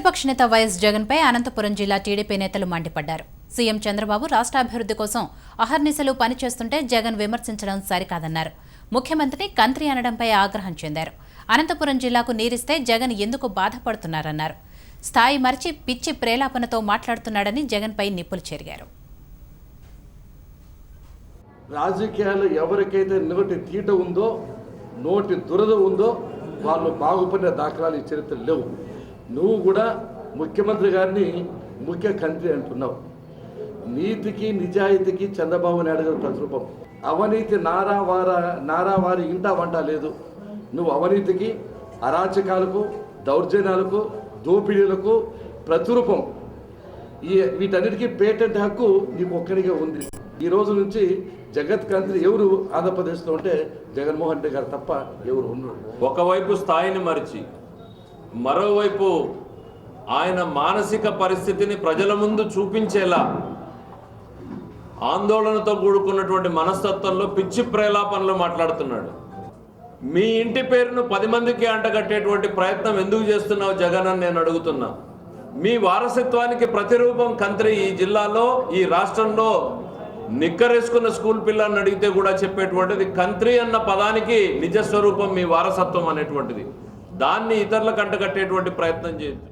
ప్రతిపక్ష నేత వైఎస్ జగన్పై అనంతపురం జిల్లా టీడీపీ నేతలు మండిపడ్డారు. సీఎం చంద్రబాబు రాష్ట్ర అభివృద్ధి కోసం అహర్నిశలు పనిచేస్తుంటే జగన్ విమర్శించడం సరికాదన్నారు. ముఖ్యమంత్రిని కంత్రి అనడంపై ఆగ్రహం చెందారు. అనంతపురం జిల్లాకు నీరిస్తే జగన్ ఎందుకు బాధపడుతున్నారన్నారు. స్థాయి మరిచి పిచ్చి ప్రేలాపనతో మాట్లాడుతున్నాడని జగన్పై నిప్పులు చెరిగారు. రాజకీయాలు ఎవరికైతే నోటి తీట ఉందో, నోటి దురద ఉందో వాళ్ళు బాగుపడిన దాఖలాలు ఈ చరిత్ర లేవు. నువ్వు కూడా ముఖ్యమంత్రి గారిని ముఖ్య కంత్రి అంటున్నావు. నీతికి నిజాయితీకి చంద్రబాబు నాయుడు గారు ప్రతిరూపం. అవినీతి నారావారి ఇంట వంట లేదు. నువ్వు అవినీతికి, అరాచకాలకు, దౌర్జన్యాలకు, దోపిడీలకు ప్రతిరూపం. వీటన్నిటికీ పేటెంట్ హక్కు నీకు ఒక్కడిగా ఉంది. ఈ రోజు నుంచి జగత్ కంత్రి ఎవరు ఆంధ్రప్రదేశ్లో ఉంటే జగన్మోహన్ రెడ్డి గారు తప్ప ఎవరు ఉన్నారు. ఒకవైపు స్థాయిని మరిచి మరోవైపు ఆయన మానసిక పరిస్థితిని ప్రజల ముందు చూపించేలా ఆందోళనతో కూడుకున్నటువంటి మనస్తత్వంలో పిచ్చి ప్రేలాపనలు మాట్లాడుతున్నాడు. మీ ఇంటి పేరును 10 మందికి అంటగట్టేటువంటి ప్రయత్నం ఎందుకు చేస్తున్నావు జగన్ అని నేను అడుగుతున్నా. మీ వారసత్వానికి ప్రతిరూపం కంత్రి ఈ జిల్లాలో, ఈ రాష్ట్రంలో నిక్కరేసుకున్న స్కూల్ పిల్లల్ని అడిగితే కూడా చెప్పేటువంటిది కంత్రి అన్న పదానికి నిజస్వరూపం మీ వారసత్వం అనేటువంటిది. దాన్ని ఇతరులకు అంటగట్టేటువంటి ప్రయత్నం చేయొద్దు.